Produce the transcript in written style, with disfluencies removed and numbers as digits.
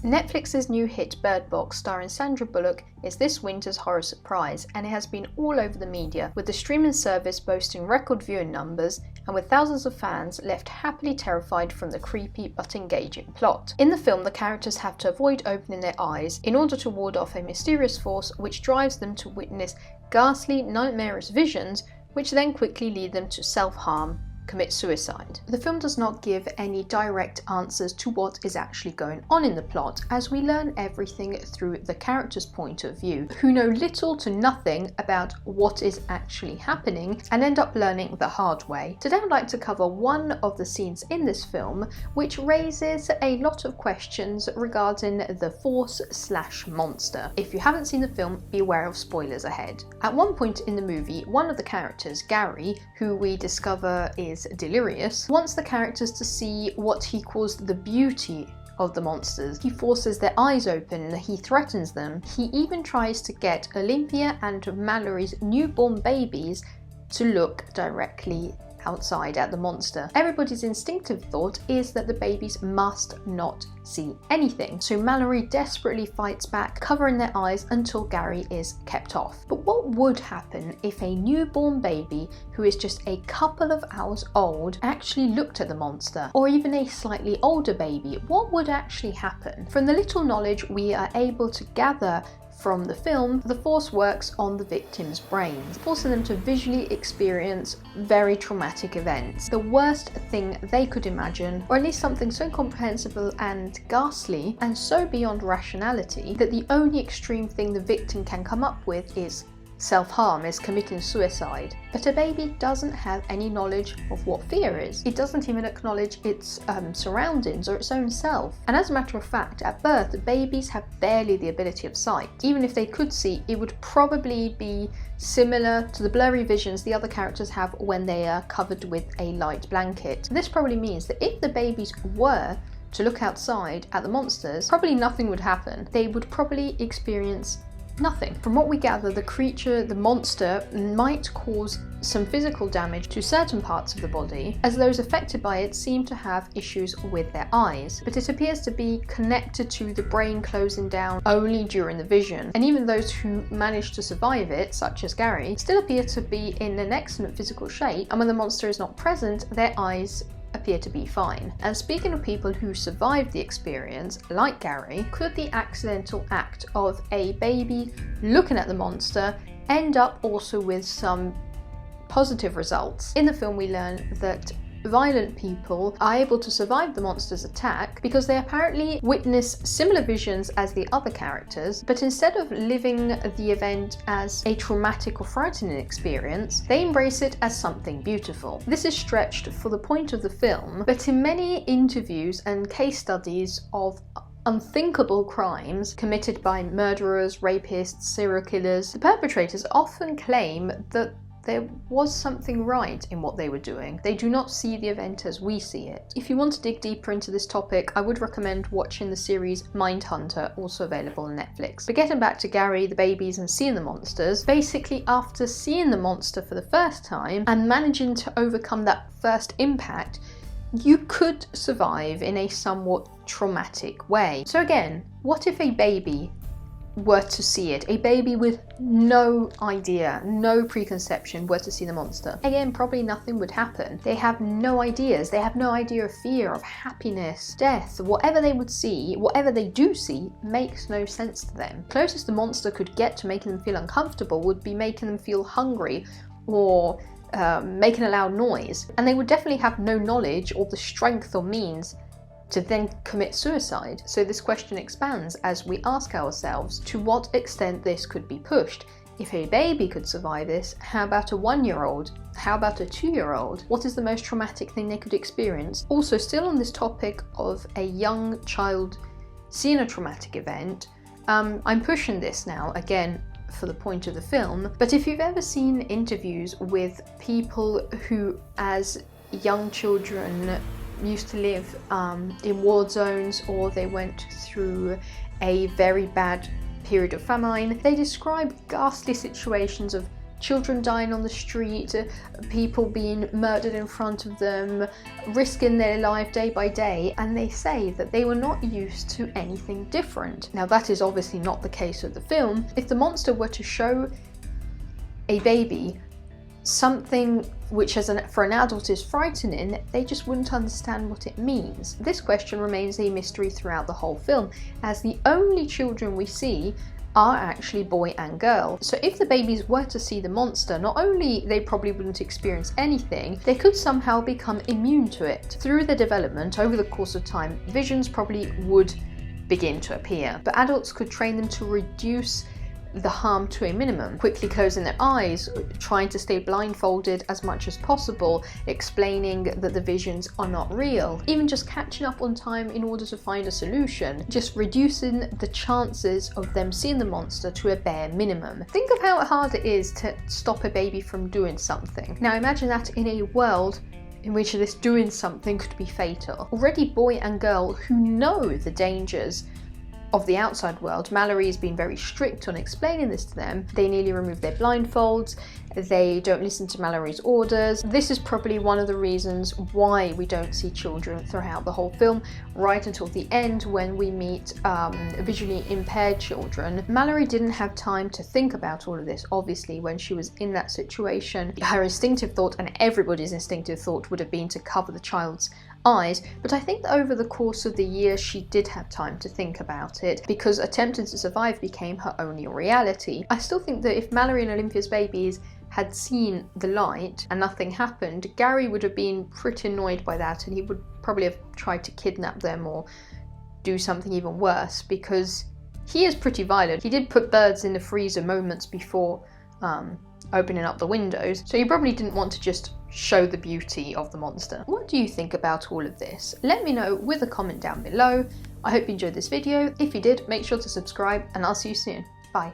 Netflix's new hit Bird Box, starring Sandra Bullock, is this winter's horror surprise, and it has been all over the media, with the streaming service boasting record viewing numbers and with thousands of fans left happily terrified from the creepy but engaging plot. In the film, the characters have to avoid opening their eyes in order to ward off a mysterious force which drives them to witness ghastly, nightmarish visions, which then quickly lead them to self-harm, commit suicide. The film does not give any direct answers to what is actually going on in the plot, as we learn everything through the characters' point of view, who know little to nothing about what is actually happening and end up learning the hard way. Today I'd like to cover one of the scenes in this film which raises a lot of questions regarding the force/monster. If you haven't seen the film, be aware of spoilers ahead. At one point in the movie, one of the characters, Gary, who we discover is delirious, wants the characters to see what he calls the beauty of the monsters. He forces their eyes open, he threatens them. He even tries to get Olympia and Mallory's newborn babies to look directly outside at the monster. Everybody's instinctive thought is that the babies must not see anything, so Mallory desperately fights back, covering their eyes until Gary is kept off. But what would happen if a newborn baby who is just a couple of hours old actually looked at the monster? Or even a slightly older baby? What would actually happen? From the little knowledge we are able to gather from the film, the force works on the victims' brains, forcing them to visually experience very traumatic events. The worst thing they could imagine, or at least something so incomprehensible and ghastly and so beyond rationality that the only extreme thing the victim can come up with is self-harm, is committing suicide. But a baby doesn't have any knowledge of what fear is. It doesn't even acknowledge its surroundings or its own self. And as a matter of fact, at birth, babies have barely the ability of sight. Even if they could see, it would probably be similar to the blurry visions the other characters have when they are covered with a light blanket. This probably means that if the babies were to look outside at the monsters, probably nothing would happen. They would probably experience nothing. From what we gather, the creature, the monster, might cause some physical damage to certain parts of the body, as those affected by it seem to have issues with their eyes. But it appears to be connected to the brain closing down only during the vision. And even those who manage to survive it, such as Gary, still appear to be in an excellent physical shape, and when the monster is not present, their eyes appear to be fine. And speaking of people who survived the experience, like Gary, could the accidental act of a baby looking at the monster end up also with some positive results? In the film we learn that violent people are able to survive the monster's attack because they apparently witness similar visions as the other characters, but instead of living the event as a traumatic or frightening experience, they embrace it as something beautiful. This is stretched for the point of the film, but in many interviews and case studies of unthinkable crimes committed by murderers, rapists, serial killers, the perpetrators often claim that there was something right in what they were doing. They do not see the event as we see it. If you want to dig deeper into this topic, I would recommend watching the series Mindhunter, also available on Netflix. But getting back to Gary, the babies, and seeing the monsters, basically after seeing the monster for the first time and managing to overcome that first impact, you could survive in a somewhat traumatic way. So again, what if a baby were to see it? A baby with no idea, no preconception were to see the monster. Again, probably nothing would happen. They have no ideas. They have no idea of fear, of happiness, death. Whatever they would see, whatever they do see, makes no sense to them. Closest the monster could get to making them feel uncomfortable would be making them feel hungry or making a loud noise. And they would definitely have no knowledge or the strength or means to then commit suicide. So this question expands as we ask ourselves to what extent this could be pushed. If a baby could survive this, how about a 1-year-old? How about a 2-year-old? What is the most traumatic thing they could experience? Also, still on this topic of a young child seeing a traumatic event, I'm pushing this now, again, for the point of the film, but if you've ever seen interviews with people who, as young children, used to live in war zones, or they went through a very bad period of famine, they describe ghastly situations of children dying on the street, people being murdered in front of them, risking their life day by day, and they say that they were not used to anything different. Now that is obviously not the case of the film. If the monster were to show a baby something which for an adult is frightening, they just wouldn't understand what it means. This question remains a mystery throughout the whole film, as the only children we see are actually boy and girl. So if the babies were to see the monster, not only they probably wouldn't experience anything, they could somehow become immune to it. Through their development over the course of time, visions probably would begin to appear, but adults could train them to reduce the harm to a minimum, quickly closing their eyes, trying to stay blindfolded as much as possible, explaining that the visions are not real, even just catching up on time in order to find a solution, just reducing the chances of them seeing the monster to a bare minimum. Think of how hard it is to stop a baby from doing something. Now imagine that in a world in which this doing something could be fatal. Already boy and girl who know the dangers of the outside world, Mallory has been very strict on explaining this to them. They nearly remove their blindfolds, they don't listen to Mallory's orders. This is probably one of the reasons why we don't see children throughout the whole film, right until the end when we meet visually impaired children. Mallory didn't have time to think about all of this, obviously, when she was in that situation. Her instinctive thought, and everybody's instinctive thought, would have been to cover the child's eyes, but I think that over the course of the year she did have time to think about it, because attempting to survive became her only reality. I still think that if Mallory and Olympia's babies had seen the light and nothing happened, Gary would have been pretty annoyed by that, and he would probably have tried to kidnap them or do something even worse, because he is pretty violent. He did put birds in the freezer moments before opening up the windows, so you probably didn't want to just show the beauty of the monster. What do you think about all of this? Let me know with a comment down below. I hope you enjoyed this video. If you did, make sure to subscribe, and I'll see you soon. Bye.